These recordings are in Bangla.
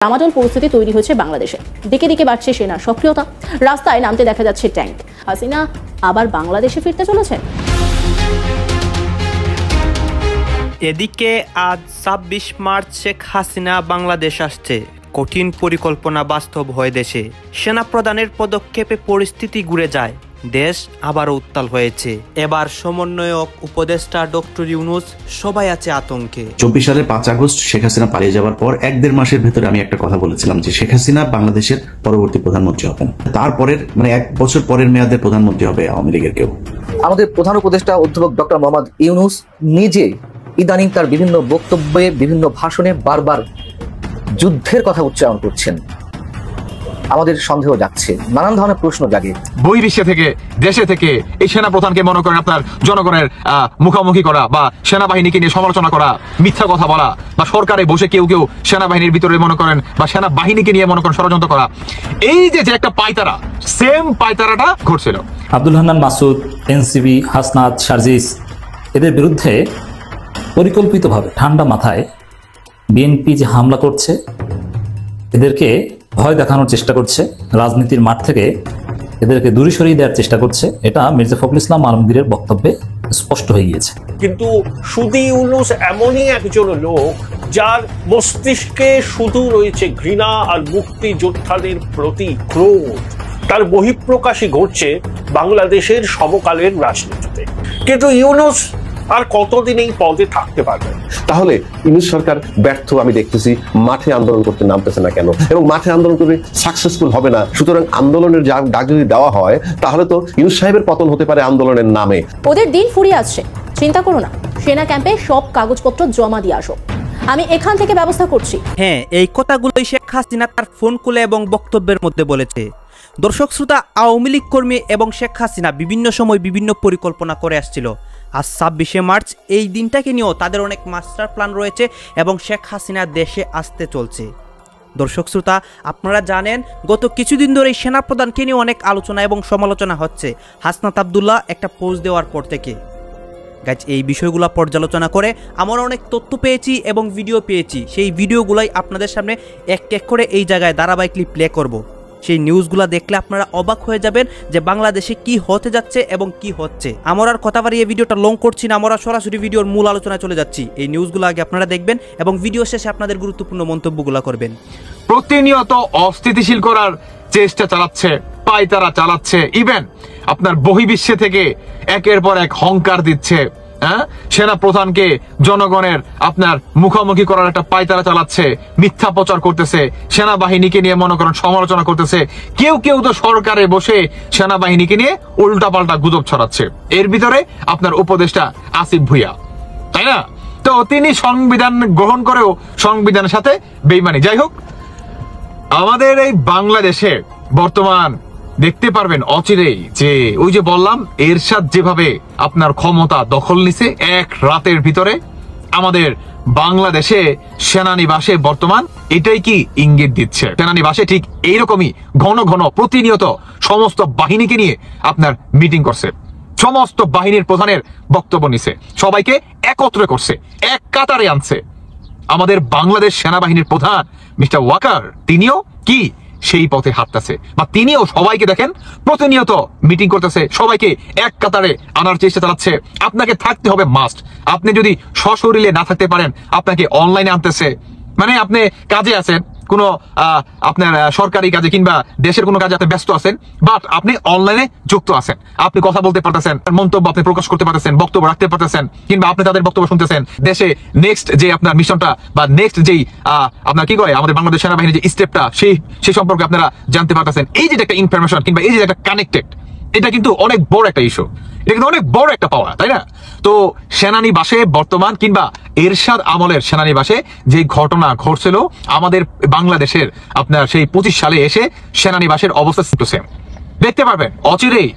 ডামাডোল পরিস্থিতি তৈরি হয়েছে বাংলাদেশে। দিকে দিকে বাড়ছে সেনার সক্রিয়তা, রাস্তায় নামতে দেখা যাচ্ছে ট্যাঙ্ক। হাসিনা আবার বাংলাদেশে ফিরতে চলেছেন। এদিকে আজ ২৬ মার্চ শেখ হাসিনা বাংলাদেশ আসছে। কঠিন পরিকল্পনা বাস্তব হয় দেশে। সেনা প্রধানের পদক্ষেপে পরিস্থিতি ঘুরে যায়, দেশ আবারও উত্তাল হয়েছে। এবার সমন্বয়ক উপদেষ্টা ডক্টর ইউনূস সবাই আছে আতঙ্কে। ২৪ সালের ৫ আগস্ট শেখ হাসিনা পালিয়ে যাওয়ার পর ১-১.৫ মাসের ভেতরে আমি একটা কথা বলেছিলাম যে শেখ হাসিনা বাংলাদেশের পরবর্তী প্রধানমন্ত্রী হবেন। তারপরের ১ বছর পরের মেয়াদে প্রধানমন্ত্রী হবে আওয়ামী লীগের কেউ। আমাদের প্রধান উপদেষ্টা অধ্যাপক ডক্টর মোহাম্মদ ইউনূস নিজে ইদানিং তার বিভিন্ন বক্তব্যে, বিভিন্ন ভাষণে বারবার যুদ্ধের কথা উচ্চারণ করছেন। আমাদের সন্দেহ যাচ্ছে, নানান ধরনের প্রশ্ন জাগে। বহির্বিশ্বে থেকে, দেশে থেকে এই সেনা প্রধানকে মনে করেন আপনার জনগণের মুখোমুখি করা বা সেনাবাহিনীকে নিয়ে সমালোচনা করা, মিথ্যা কথা বলা, বা সরকারে বসে কেউ কেউ সেনাবাহিনীর ভিতরে মনে করেন বা সেনাবাহিনীকে নিয়ে মনে করেন ষড়যন্ত্র করা, এই যে একটা পায়তারা, সেম পায়তারাটা ঘটছিল। আব্দুল হান্নান মাসুদ, এনসিবি, হাসনাত, সার্জিস, এদের বিরুদ্ধে পরিকল্পিতভাবে ঠান্ডা মাথায় বিএনপি যে হামলা করছে, এদেরকে ভয় দেখানোর চেষ্টা করছে, রাজনীতির মাঠ থেকে এদেরকে দূরে সরিয়ে দেওয়ার চেষ্টা করছে, এটা মির্জা ফখরুল ইসলাম আলমগীরের বক্তব্যে স্পষ্ট হয়ে গিয়েছে। কিন্তু শুধু ইউনূস এমনই একজন লোক যার মস্তিষ্কে শুধু রয়েছে ঘৃণা আর মুক্তিযোদ্ধাদের প্রতি ক্রোধ। তার বহিঃপ্রকাশই ঘটছে বাংলাদেশের সমকালের রাজনীতিতে। কিন্তু ইউনূস আর কতদিন এই পদে থাকতে পারবে? তাহলে ইউনূস সরকার ব্যর্থ আমি দেখতেছি, মাঠে আন্দোলন করতে নামতেছে না কেন, এবং মাঠে আন্দোলন করে সাকসেসফুল হবে না। সুতরাং আন্দোলনের ডাক যদি দেওয়া হয় তাহলে তো ইউনূস সাহেবের পতন হতে পারে আন্দোলনের নামে। ওদের দিন ফুরিয়ে আসছে, চিন্তা করো না। সেনা ক্যাম্পে সব কাগজপত্র জমা দিয়ে আসো, আমি এখান থেকে ব্যবস্থা করছি। হ্যাঁ, এই কথাগুলোই শেখ হাসিনা তার ফোন কলে এবং বক্তব্যের মধ্যে বলেছে। দর্শক শ্রোতা, আওয়ামী লীগ কর্মী এবং শেখ হাসিনা বিভিন্ন সময় বিভিন্ন পরিকল্পনা করে আসছিল। আজ ২৬শে মার্চ এই দিনটাকে নিয়েও তাদের অনেক মাস্টার প্ল্যান রয়েছে এবং শেখ হাসিনা দেশে আসতে চলছে। দর্শক শ্রোতা, আপনারা জানেন গত কিছুদিন ধরে সেনাপ্রধানকে নিয়ে অনেক আলোচনা এবং সমালোচনা হচ্ছে হাসনাত আবদুল্লাহ একটা পোস্ট দেওয়ার পর থেকে। গাইজ, এই বিষয়গুলো পর্যালোচনা করে আমরা অনেক তথ্য পেয়েছি এবং ভিডিও পেয়েছি। সেই ভিডিওগুলাই আপনাদের সামনে এক এক করে এই জায়গায় ধারাবাহিকলি প্লে করব। সেই নিউজগুলো দেখলে আপনারা অবাক হয়ে যাবেন যে বাংলাদেশে কি হতে যাচ্ছে এবং কি হচ্ছে। আমরা আর কথা বাড়িয়ে ভিডিওটা লং করছি না, আমরা সরাসরি ভিডিওর মূল আলোচনায় চলে যাচ্ছি। এই নিউজগুলো আগে আপনারা দেখবেন এবং ভিডিও শেষে আপনাদের গুরুত্বপূর্ণ মন্তব্যগুলো করবেন। প্রতিনিয়ত অস্থিতিশীল করার চেষ্টা চালাচ্ছে, পায়তারা চালাচ্ছে, ইভেন আপনার বহির্বিশ্বে থেকে একের পর এক হংকার দিচ্ছে। সেনা প্রধানকে জনগণের আপনার মুখোমুখি করার একটা পায়তারা চালাচ্ছে, মিথ্যা প্রচার করতেছে, সেনাবাহিনীকে নিয়ে মনে করেন সমালোচনা করতেছে। কেউ কেউ তো সরকারে বসে সেনাবাহিনীকে নিয়ে উল্টাপাল্টা গুজব ছড়াচ্ছে। এর ভিতরে আপনার উপদেষ্টা আসিফ ভুঁইয়া, তাই না? তো তিনি সংবিধান গ্রহণ করেও সংবিধানের সাথে বেইমানি। যাই হোক, আমাদের এই বাংলাদেশে বর্তমান দেখতে পারবেন অচিরেই যে ওই যে বললাম, এরশাদ যেভাবে আপনার ক্ষমতা দখল নিছে এক রাতের ভিতরে, আমাদের বাংলাদেশে সেনানিবাসে বর্তমান এটাই কি ইঙ্গিত দিচ্ছে। সেনানিবাসে ঠিক এইরকমই ঘন ঘন প্রতিনিয়ত সমস্ত বাহিনীকে নিয়ে আপনার মিটিং করছে, সমস্ত বাহিনীর প্রধানের বক্তব্য নিছে, সবাইকে একত্রে করছে, এক কাতারে আনছে। আমাদের বাংলাদেশ সেনাবাহিনীর প্রধান মিস্টার ওয়াকার, তিনিও কি সেই পথে হাঁটতেছে, বা তিনিও সবাইকে দেখেন প্রতিনিয়ত মিটিং করতেছে, সবাইকে এক কাতারে আনার চেষ্টা চালাচ্ছে। আপনাকে থাকতে হবে মাস্ট। আপনি যদি সশরীরে না থাকতে পারেন, আপনাকে অনলাইনে আনতেছে। মানে আপনি কাজে আছেন, কোনো আপনার সরকারি কাজে কিংবা দেশের কোনো কাজে আপনি ব্যস্ত আছেন, বাট আপনি অনলাইনে যুক্ত আছেন, আপনি কথা বলতে পারতেছেন, মন্তব্য আপনি প্রকাশ করতে পারতেছেন, বক্তব্য রাখতে পারতেছেন, কিংবা আপনি তাদের বক্তব্য শুনতেছেন। দেশে নেক্সট যে আপনার মিশনটা বা নেক্সট যেই আপনার কি করে আমাদের বাংলাদেশ সেনাবাহিনীর যে স্টেপটা, সেই সম্পর্কে আপনারা জানতে পারতেছেন। এই যে একটা ইনফরমেশন কিংবা এই যে একটা কানেক্টেড, এটা কিন্তু অনেক বড় একটা ইস্যু, এটা কিন্তু অনেক বড় একটা পাওয়া, তাই না? তো সেনানিবাসে বর্তমান কিংবা এরশাদ আমলের সেনানিবাসে যে ঘটনা ঘটছিল আমাদের বাংলাদেশের আপনার সেই 25 সালে এসে সেনানিবাসের অবস্থা সেম দেখতে পারবেন অচিরেই।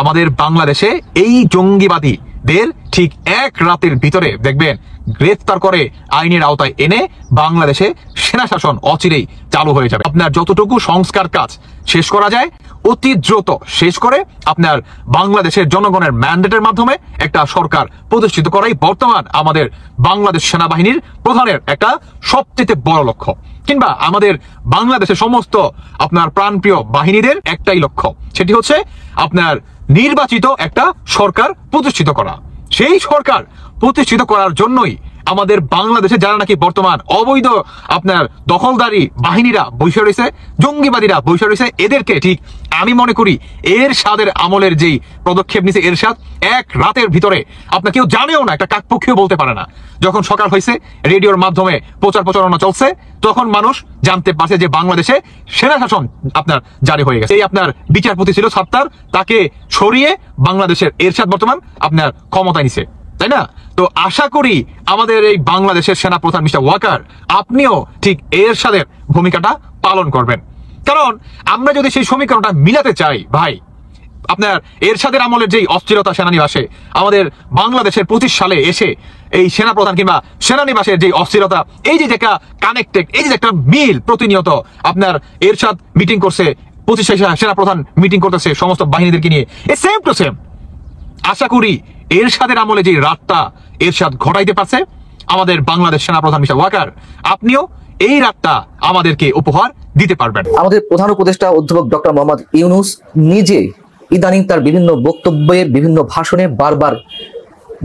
আমাদের বাংলাদেশে এই জঙ্গিবাদীদের ঠিক এক রাতের ভিতরে দেখবেন গ্রেফতার করে আইনের আওতায় এনে বাংলাদেশে সেনা শাসন অচিরেই চালু হয়ে যাবে। আপনার যতটুকু সংস্কার কাজ শেষ করা যায় অতি দ্রুত শেষ করে আপনার বাংলাদেশের জনগণের ম্যান্ডেটের মাধ্যমে একটা সরকার প্রতিষ্ঠিত করাই বর্তমান আমাদের বাংলাদেশ সেনাবাহিনীর প্রধানের একটা সবচেয়ে বড় লক্ষ্য। কিংবা আমাদের বাংলাদেশের সমস্ত আপনার প্রাণপ্রিয় বাহিনীদের একটাই লক্ষ্য, সেটি হচ্ছে আপনার নির্বাচিত একটা সরকার প্রতিষ্ঠিত করা। সেই সরকার প্রতিষ্ঠিত করার জন্যই আমাদের বাংলাদেশে যারা নাকি বর্তমান অবৈধ আপনার দখলদারি বাহিনীরা বৈশা রয়েছে, জঙ্গিবাদীরা বৈশা রয়েছে, এদেরকে ঠিক আমি মনে করি এরশাদের আমলের যেই পদক্ষেপ নিছে এরশাদ, এক রাতের ভিতরে আপনার কেউ জানেও না, একটা কাকপক্ষীও বলতে পারে না। যখন সকাল হয়েছে, রেডিওর মাধ্যমে প্রচার প্রচারণা চলছে, তখন মানুষ জানতে পারছে যে বাংলাদেশে সেনা শাসন আপনার জারি হয়ে গেছে। এই আপনার বিচারপতি ছিল সাত্তার, তাকে সরিয়ে বাংলাদেশের এরশাদ বর্তমান আপনার ক্ষমতায় নিছে, তাই না? তো আশা করি আমাদের এই বাংলাদেশের সেনা প্রধান মিস্টার ওয়াকার, আপনিও ঠিক এরশাদের ভূমিকাটা পালন করবেন। কারণ আমরা যদি সেই সমীকরণটা মিলাতে চাই ভাই, আপনার এরশাদের আমলের যেই অস্থিরতা সেনানিবাসে, আমাদের বাংলাদেশের 25 সালে এসে এই সেনা প্রধান কিংবা সেনানিবাসের যে অস্থিরতা, এই যে একটা কানেক্টেড, এই যে একটা মিল প্রতিনিয়ত আপনার এরশাদ মিটিং করছে, 25 সেনা প্রধান মিটিং করতেছে সমস্ত বাহিনীদেরকে নিয়ে, এ সেম টু সেম আশা করি এরশাদের আমলে যে রাতটা এরশাদ ঘটাইতে পারছে আমাদের বাংলাদেশ সেনা প্রধান মিস্টার ওয়াকার, আপনিও এই রাতটা আমাদেরকে উপহার দিতে পারবেন। আমাদের প্রধান উপদেষ্টা অধ্যাপক ডক্টর মোহাম্মদ ইউনূস নিজে ইদানিং তার বিভিন্ন বক্তব্যে, বিভিন্ন ভাষণে বারবার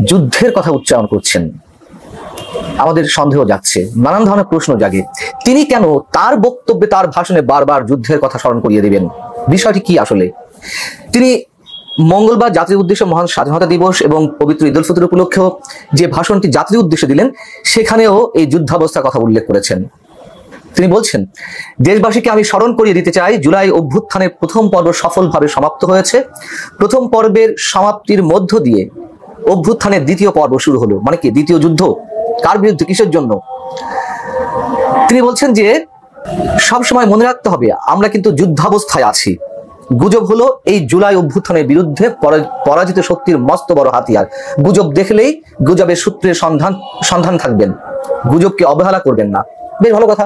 যুদ্ধের কথা উচ্চারণ করছেন। আমাদের সন্দেহ যাচ্ছে, নানান ধরনের প্রশ্ন জাগে, তিনি কেন তার বক্তব্যে, তার ভাষণে বারবার যুদ্ধের কথা স্মরণ করিয়ে দিবেন? বিষয়টি কি আসলে? তিনি মঙ্গলবার জাতির উদ্দেশ্যে মহান স্বাধীনতা দিবস এবং পবিত্র ঈদ উল ফিতর উপলক্ষেও যে ভাষণটি জাতির উদ্দেশ্যে দিলেন, সেখানেও এই যুদ্ধাবস্থার কথা উল্লেখ করেছেন। তিনি বলছেন, দেশবাসীকে আমি স্মরণ করিয়ে দিতে চাই, জুলাই অভ্যুত্থানের প্রথম পর্ব সফলভাবে সমাপ্ত হয়েছে। প্রথম পর্বের সমাপ্তির মধ্য দিয়ে অভ্যুত্থানের দ্বিতীয় পর্ব শুরু হলো। মানে কি দ্বিতীয় যুদ্ধ? কার বিরুদ্ধে, কিসের জন্য? তিনি বলছেন যে সবসময় মনে রাখতে হবে আমরা কিন্তু যুদ্ধাবস্থায় আছি। গুজব হলো এই জুলাই অভ্যুত্থানের বিরুদ্ধে পরাজিত শক্তির মস্ত বড় হাতিয়ার। গুজব দেখলেই গুজবের সূত্রের সন্ধান থাকবেন, গুজবকে অবহেলা করবেন না। বেশ ভালো কথা,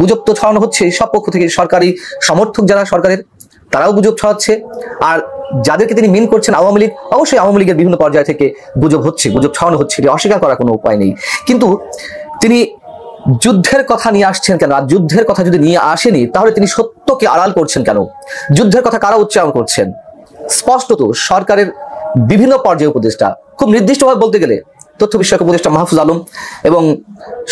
গুজব তো ছড়ানো হচ্ছে সব পক্ষ থেকে। সরকারি সমর্থক যারা সরকারের, তারাও গুজব ছড়াচ্ছে। আর যাদেরকে তিনি মিন করছেন আওয়ামী লীগ, অবশ্যই আওয়ামী লীগের বিভিন্ন পর্যায় থেকে গুজব হচ্ছে, গুজব ছড়ানো হচ্ছে, এটি অস্বীকার করার কোনো উপায় নেই। কিন্তু তিনি যুদ্ধের কথা নিয়ে আসছেন কেন? আর যুদ্ধের কথা যদি নিয়ে আসেনি, তাহলে তিনি সত্যকে আড়াল করছেন কেন? যুদ্ধের কথা কারা উচ্চারণ করছেন? স্পষ্টত সরকারের বিভিন্ন পর্যায়ে উপদেষ্টা, খুব নির্দিষ্টভাবে বলতে গেলে তথ্য বিষয়ক উপদেষ্টা মাহফুজ আলম এবং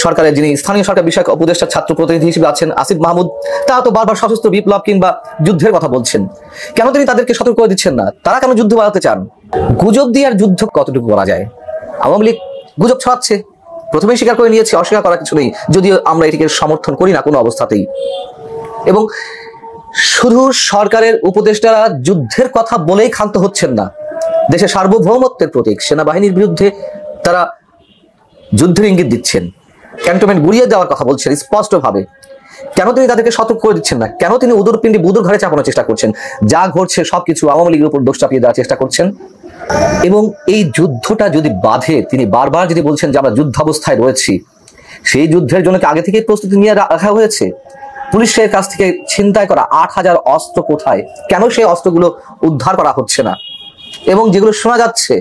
সরকারের যিনি স্থানীয় সরকার বিষয়ক উপদেষ্টা ছাত্র প্রতিনিধি হিসেবে আছেন আসিফ মাহমুদ, তারা তো বারবার সশস্ত্র বিপ্লব কিংবা যুদ্ধের কথা বলছেন। কেন তিনি তাদেরকে সতর্ক করে দিচ্ছেন না? তারা কেন যুদ্ধ বাড়াতে চান? গুজব দিয়ে আর যুদ্ধ কতটুকু করা যায়? আওয়ামী লীগ গুজব ছড়াচ্ছে, প্রথমেই স্বীকার করে নিয়েছে, অস্বীকার করার কিছু নেই, যদিও আমরা এটিকে সমর্থন করি না কোনো অবস্থাতেই। এবং শুধু সরকারের উপদেষ্টারা যুদ্ধের কথা বলেই ক্ষান্ত হচ্ছেন না। দেশের সার্বভৌমত্বের প্রতীক সেনাবাহিনীর বিরুদ্ধে তারা যুদ্ধের ইঙ্গিত দিচ্ছেন, ক্যান্টনমেন্ট গুড়িয়ে দেওয়ার কথা বলছেন স্পষ্টভাবে। কেন তিনি তাদেরকে সতর্ক করে দিচ্ছেন না? কেন তিনি উদুর পিণ্ডি বুদুর ঘরে চাপানোর চেষ্টা করছেন? যা ঘটছে সবকিছু আওয়ামী লীগের উপর দোষ চাপিয়ে দেওয়ার চেষ্টা করছেন। এবং এই যুদ্ধটা যদি বাধে, তিনি বারবার যদি বলছেন যে আমরা যুদ্ধাবস্থায় রয়েছি, সেই যুদ্ধের জন্য কি আগে থেকে প্রস্তুতি নিয়ে রাখা হয়েছে? পুলিশের কাছ থেকে ছিনতাই করা 8000 অস্ত্র কোথায়? কেন সেই অস্ত্রগুলো উদ্ধার করা হচ্ছে না? এবং যেগুলো শোনা যাচ্ছে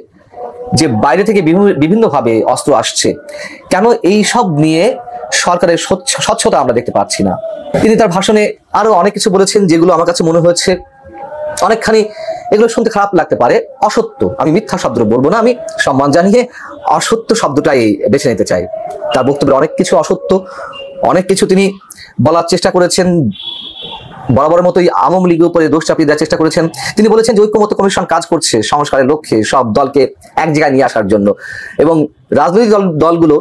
যে বাইরে থেকে বিভিন্নভাবে অস্ত্র আসছে, কেন এই সব নিয়ে সরকারের স্বচ্ছতা আমরা দেখতে পাচ্ছি না? তিনি তার ভাষণে আরো অনেক কিছু বলেছেন, যেগুলো আমার কাছে মনে হয়েছে অনেকখানি, এগুলো শুনতে খারাপ লাগতে পারে, অসত্য। আমি মিথ্যা শব্দ বলবো না, আমি সম্মান জানিয়ে অসত্য শব্দটাই বেছে নিতে চাই। তার বক্তব্যে অনেক কিছু অসত্য, অনেক কিছু তিনি বলার চেষ্টা করেছেন, বরাবরের মতোই আওয়ামী লীগের উপরে দোষ চাপিয়ে দেওয়ার চেষ্টা করেছেন। তিনি বলেছেন যে ঐক্যমত্য কমিশন কাজ করছে সংস্কারের লক্ষ্যে, সব দলকে এক জায়গায় নিয়ে আসার জন্য, এবং রাজনৈতিক দলগুলো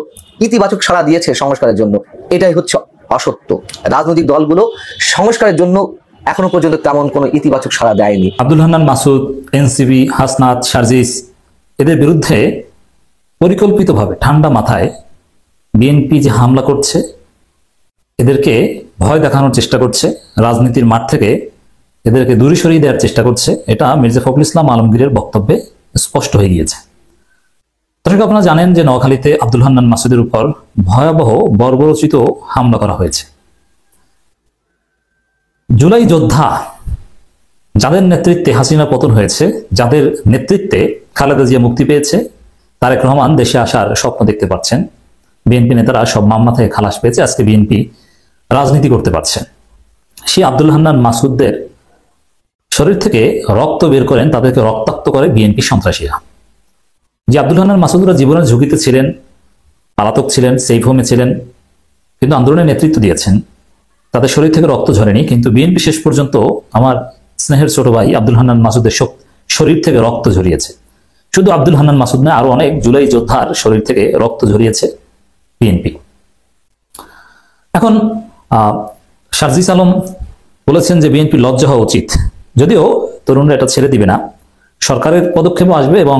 ইতিবাচক সাড়া দিয়েছে সংস্কারের জন্য। এটাই হচ্ছে অসত্য। রাজনৈতিক দলগুলো সংস্কারের জন্য এখনো পর্যন্ত তেমন কোনো ইতিবাচক সাড়া দেয়নি। আব্দুল হান্নান মাসুদ, এনসিবি, হাসনাত, সার্জিস, এদের বিরুদ্ধে পরিকল্পিতভাবে ঠান্ডা মাথায় বিএনপি যে হামলা করছে, এদেরকে ভয় দেখানোর চেষ্টা করছে, রাজনীতির মাঠ থেকে এদেরকে দূরে সরিয়ে দেওয়ার চেষ্টা করছে, এটা মির্জা ফখরুল ইসলাম আলমগীরের বক্তব্যে স্পষ্ট হয়ে গিয়েছে। দর্শক, আপনারা জানেন যে নোয়াখালীতে আব্দুল হান্নান মাসুদের উপর ভয়াবহ বর্বরচিত হামলা করা হয়েছে। জুলাই যোদ্ধা যাদের নেতৃত্বে হাসিনা পতন হয়েছে, যাদের নেতৃত্বে খালেদা জিয়া মুক্তি পেয়েছে, তারেক রহমান দেশে আসার স্বপ্ন দেখতে পাচ্ছেন, বিএনপি নেতারা সব মামলা থেকে খালাস পেয়েছে। আজকে বিএনপি রাজনীতি করতে পারছেন। সেই আব্দুল হান্নান মাসুদদের শরীর থেকে রক্ত বের করেন, তাদেরকে রক্তাক্ত করে বিএনপি সন্ত্রাসীরা। যে আব্দুল হান্নান মাসুদরা জীবনের ঝুঁকিতে ছিলেন, পালাতক ছিলেন, সেফ হোমে ছিলেন, কিন্তু আন্দোলনের নেতৃত্ব দিয়েছেন, তাদের শরীর থেকে রক্ত ঝরেনি, কিন্তু বিএনপি শেষ পর্যন্ত আমার স্নেহের ছোট ভাই আব্দুল হান্নান মাসুদের শরীর থেকে রক্ত ঝরিয়েছে। শুধু আব্দুল হান্নান মাসুদ নয়, আরো অনেক জুলাই যোদ্ধার শরীর থেকে রক্ত ঝরিয়েছে বিএনপি। এখন শারজিস আলম বলেছেন যে বিএনপি লজ্জা হওয়া উচিত, যদিও তরুণরা এটা ছেড়ে দিবে না, সরকারের পদক্ষেপও আসবে এবং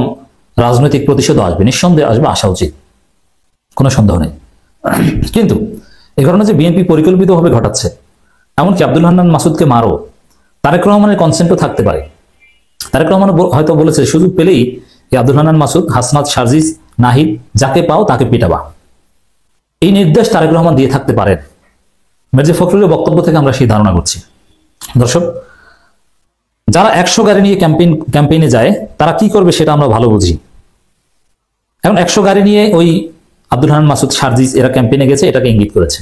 রাজনৈতিক প্রতিশোধও আসবে, নিঃসন্দেহে আসবে, আসা উচিত, কোনো সন্দেহ নেই। কিন্তু এই ঘটনা যে বিএনপি পরিকল্পিতভাবে ঘটাচ্ছে, এমনকি আব্দুল হান্নান মাসুদকে মারো, তারেক রহমানের কনসেন্টও থাকতে পারে। তারেক রহমান হয়তো বলেছে সুযোগ পেলেই এই আব্দুল হান্নান মাসুদ, হাসনাত, সার্জিস, নাহিদ, যাকে পাও তাকে পিটাবা, এই নির্দেশ তারেক রহমান দিয়ে থাকতে পারেন। মির্জা ফখরুলের বক্তব্য থেকে আমরা সেই ধারণা করছি। দর্শক, যারা 100 গাড়ি নিয়ে ক্যাম্পেইনে যায় তারা কি করবে সেটা আমরা ভালো বুঝি। এখন 100 গাড়ি নিয়ে ওই আব্দুল হান্নান মাসুদ, সার্জিস এরা ক্যাম্পেইনে গেছে, এটাকে ইঙ্গিত করেছে।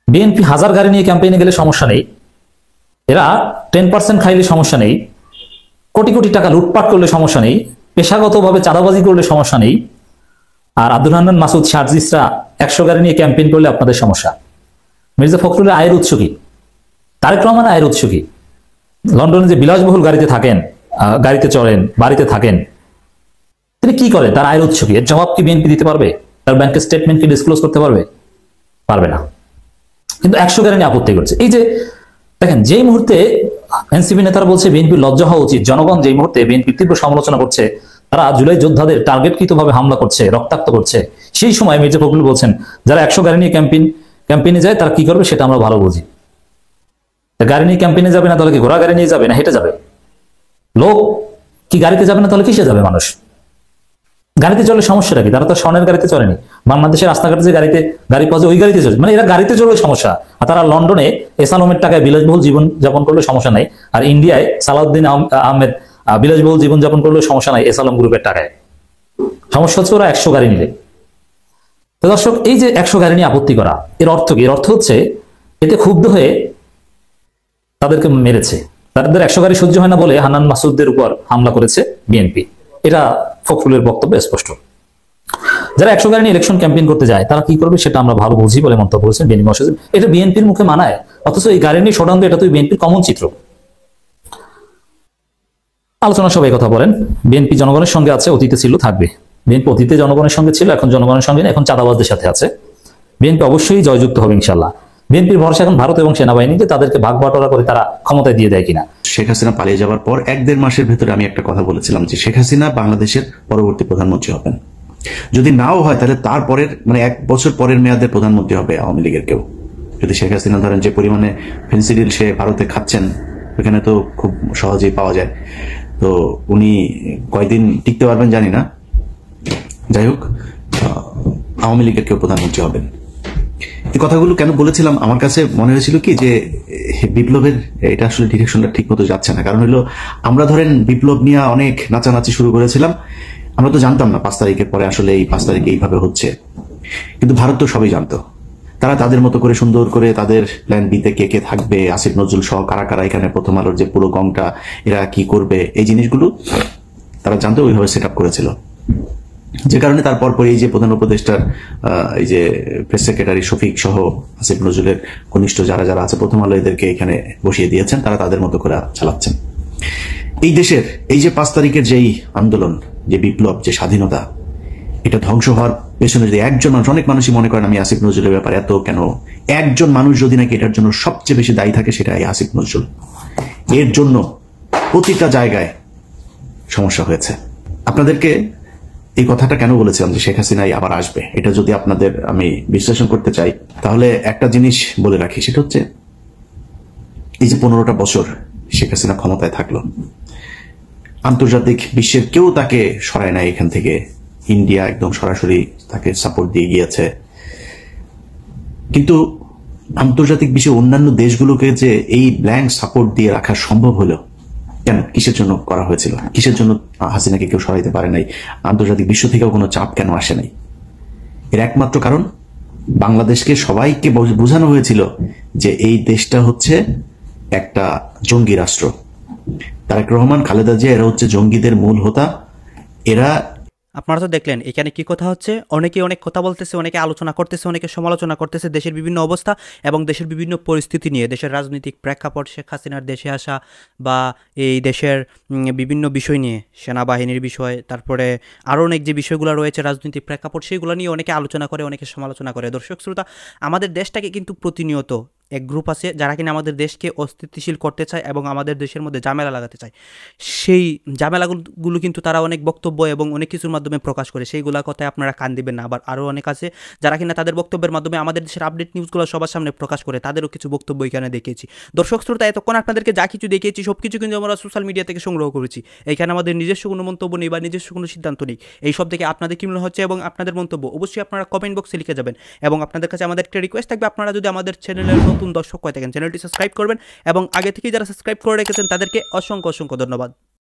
বিএনপি 1000 গাড়ি নিয়ে ক্যাম্পেইনে গেলে সমস্যা নেই, এরা 10% খাইলে সমস্যা নেই, কোটি কোটি টাকা লুটপাট করলে সমস্যা নেই, পেশাগতভাবে চাঁদাবাজি করলে সমস্যা নেই। আর আব্দুল হান্নান মাসুদ, সার্জিসরা 100 গাড়ি নিয়ে ক্যাম্পেইন করলে আপনাদের সমস্যা। মির্জা ফখরুলের আয়ের উৎস কি? তারেক রহমানের আয়ের উৎস কি? লন্ডনে যে বিলাসবহুল গাড়িতে থাকেন, গাড়িতে চড়েন, বাড়িতে থাকেন, তিনি কি করেন? তার আয়ের উৎস কি? এর জবাব কি বিএনপি দিতে পারবে? তার ব্যাংকের স্টেটমেন্ট কি ডিসক্লোজ করতে পারবে? পারবে না। কিন্তু 100 গাড়ি নিয়ে আপত্তি করছে। এই যে দেখেন, যেই মুহূর্তে এনসিপি নেতারা বলছে বিএনপি লজ্জা হওয়া উচিত, জনগণ যেই মুহূর্তে বিএনপির তীব্র সমালোচনা করছে, তারা জুলাই যোদ্ধাদের টার্গেটকৃতভাবে হামলা করছে, রক্তাক্ত করছে, সেই সময় মির্জা ফখরুল বলছেন যারা 100 গাড়ি নিয়ে ক্যাম্পেইনে যায় তারা কি করবে সেটা আমরা ভালো বুঝি। গাড়ি নিয়ে ক্যাম্পেইনে যাবে না, তাহলে কি ঘোড়া গাড়ি নিয়ে যাবে না হেঁটে যাবে? লোক কি গাড়িতে যাবে না, তাহলে কিসে যাবে মানুষ? গাড়িতে চলে সমস্যাটা কি? তারা তো স্বর্ণের গাড়িতে চলেনি, বাংলাদেশের রাস্তাঘাটে যে গাড়ি পাওয়া যায় ওই গাড়িতে চলে, মানে এরা গাড়িতে চললে সমস্যা। আর তারা লন্ডনে এসালমের টাকায় বিলাসবহুল জীবন যাপন করলে সমস্যা নাই, আর ইন্ডিয়ায় সালাউদ্দিন আহমেদ বিলাসবহুল জীবন যাপন করলে সমস্যা নাই এসালম গ্রুপের টাকায়। সমস্যা হচ্ছে ওরা 100 গাড়ি নিলে। তো দর্শক, এই যে 100 গাড়ি নিয়ে আপত্তি করা, এর অর্থ কি? এর অর্থ হচ্ছে এতে ক্ষুব্ধ হয়ে তাদেরকে মেরেছে, তাদের 100 গাড়ি সহ্য হয় না বলে হান্নান মাসুদদের উপর হামলা করেছে বিএনপি। এটা ফখরুলের বক্তব্য স্পষ্ট। যারা 100 গাড়ি নিয়ে ইলেকশন ক্যাম্পেইন করতে যায় তারা কি করবে সেটা আমরা ভালো বুঝি বলে মন্তব্য করেছেন বিএনপি মহাসচিব। এটা বিএনপির মুখে মানায়, অথচ এই গাড়ি নিয়ে শোডাউন, এটা তো বিএনপির কমন চিত্র। আলোচনা সবাই কথা বলেন, বিএনপি জনগণের সঙ্গে আছে, অতীতে ছিল, থাকবে। বিএনপি অতীতে জনগণের সঙ্গে ছিল, এখন জনগণের সঙ্গে, এখন চাঁদাবাজদের সাথে আছে। বিএনপি অবশ্যই জয়যুক্ত হবে ইনশাল্লাহ। বিএনপির ভরসা এখন ভারত এবং সেনাবাহিনীতে, তাদেরকে ভাগ বাটোয়ারা করে তারা ক্ষমতায় দিয়ে দেয় কিনা। শেখ হাসিনা পালিয়ে যাওয়ার পর 1-1.5 মাসের ভেতরে আমি একটা কথা বলেছিলাম যে শেখ হাসিনা বাংলাদেশের পরবর্তী প্রধানমন্ত্রী হবেন। যদি নাও হয় তাহলে তারপরের 1 বছর পরের মেয়াদের প্রধানমন্ত্রী হবে আওয়ামী লীগের কেউ। যদি শেখ হাসিনা ধরেন যে পরিমাণে ফেন্সিডিল সে ভারতে খাচ্ছেন, ওখানে তো খুব সহজেই পাওয়া যায়, তো উনি কয়দিন টিকতে পারবেন জানি না। যাই হোক, আওয়ামী লীগের কেউ প্রধানমন্ত্রী হবেন। এই কথাগুলো কেন বলেছিলাম? আমার কাছে মনে হয়েছিল কি যে বিপ্লবের এটা আসলে ডিরেকশনটা ঠিক মতো যাচ্ছে না। কারণ হলো, আমরা ধরেন বিপ্লব নিয়ে অনেক নাচানাচি শুরু করেছিলাম, আমরা তো জানতাম না 5 তারিখের পরে আসলে এই 5 তারিখে এইভাবে হচ্ছে, কিন্তু ভারত তো সবই জানতো। তারা তাদের মতো করে সুন্দর করে তাদের প্ল্যান বিতে কে কে থাকবে, আসিফ নজরুল সহ কারা কারা এখানে প্রথম আলোর যে পুরো গংটা এরা কি করবে, এই জিনিসগুলো তারা জানতো, ওইভাবে সেট আপ করেছিল। যে কারণে তারপর এই যে প্রধান উপদেষ্টার এই যে প্রেস সেক্রেটারি শফিক সহ আসিফ নজরুলের ঘনিষ্ঠ যারা যারা আছে প্রথম আলো এদেরকে এখানে বসিয়ে দিয়েছেন, তারা তাদের মতো করে চালাচ্ছেন। এই দেশের এই যে 5 তারিখের যেই আন্দোলন, যে বিপ্লব, যে স্বাধীনতা, এটা ধ্বংস হওয়ার পেছনে যদি একজন মানুষ, অনেক মানুষই মনে করেন আমি আসিফ নজরুলের ব্যাপারে এত কেন, একজন মানুষ যদি নাকি এটার জন্য সবচেয়ে বেশি দায়ী থাকে সেটা এই আসিফ নজরুল। এর জন্য প্রতিটা জায়গায় সমস্যা হয়েছে। আপনাদেরকে এই কথাটা কেন বলেছিলাম যে শেখ হাসিনাই আবার আসবে, এটা যদি আপনাদের আমি বিশ্লেষণ করতে চাই তাহলে একটা জিনিস বলে রাখি, সেটা হচ্ছে এই যে 15টা বছর শেখ হাসিনা ক্ষমতায় থাকলো, আন্তর্জাতিক বিশ্বের কেউ তাকে সরায় নাই এখান থেকে। ইন্ডিয়া একদম সরাসরি তাকে সাপোর্ট দিয়ে গিয়েছে, কিন্তু আন্তর্জাতিক বিশ্বের অন্যান্য দেশগুলোকে যে এই ব্ল্যাঙ্ক সাপোর্ট দিয়ে রাখা সম্ভব হলো কেন? কিসের জন্য করা হয়েছিল? কিসের জন্য হাসিনাকে কেউ সরাইতে পারে নাই? আন্তর্জাতিক বিশ্ব থেকেও কোনো চাপ কেন আসে নাই? এর একমাত্র কারণ বাংলাদেশকে সবাইকে বোঝানো হয়েছিল যে এই দেশটা হচ্ছে একটা জঙ্গি রাষ্ট্র। তারেক রহমান, খালেদা জিয়া এরা হচ্ছে জঙ্গিদের মূল হোতা। এরা, আপনারা তো দেখলেন এখানে কি কথা হচ্ছে, অনেকে অনেক কথা বলতেছে, অনেকে আলোচনা করতেছে, অনেকে সমালোচনা করতেছে দেশের বিভিন্ন অবস্থা এবং দেশের বিভিন্ন পরিস্থিতি নিয়ে, দেশের রাজনৈতিক প্রেক্ষাপট, শেখ হাসিনার দেশে আসা বা এই দেশের বিভিন্ন বিষয় নিয়ে, সেনাবাহিনীর বিষয়, তারপরে আরও অনেক যে বিষয়গুলো রয়েছে রাজনৈতিক প্রেক্ষাপট, সেইগুলো নিয়ে অনেকে আলোচনা করে, অনেকে সমালোচনা করে। দর্শক শ্রোতা, আমাদের দেশটাকে কিন্তু প্রতিনিয়ত এক গ্রুপ আছে যারা কিনা আমাদের দেশকে অস্থিতিশীল করতে চায় এবং আমাদের দেশের মধ্যে ঝামেলা লাগাতে চায়। সেই ঝামেলাগুলো কিন্তু তারা অনেক বক্তব্য এবং অনেক কিছুর মাধ্যমে প্রকাশ করে, সেইগুলা কথায় আপনারা কান দিবেন না। আবার আরও অনেক আছে যারা কিনা তাদের বক্তব্যের মাধ্যমে আমাদের দেশের আপডেট নিউজগুলো সবার সামনে প্রকাশ করে, তাদেরও কিছু বক্তব্য এখানে দেখিয়েছি। দর্শক শ্রোতা, এতক্ষণ আপনাদেরকে যা কিছু দেখিয়েছি সব কিছু কিন্তু আমরা সোশ্যাল মিডিয়া থেকে সংগ্রহ করেছি। এখানে আমাদের নিজস্ব কোনো মন্তব্য নেই বা নিজস্ব কোনো সিদ্ধান্ত নেই। এই সব থেকে আপনাদের কি মনে হচ্ছে এবং আপনাদের মন্তব্য অবশ্যই আপনারা কমেন্ট বক্সে লিখে যাবেন। এবং আপনাদের কাছে আমাদের একটা রিকোয়েস্ট থাকবে, আপনারা যদি আমাদের চ্যানেলের নতুন দর্শক হয়ে থাকেন, চ্যানেলটি সাবস্ক্রাইব করবেন এবং আগে থেকেই যারা সাবস্ক্রাইব করে রেখেছেন তাদেরকে অসংখ্য অসংখ্য ধন্যবাদ।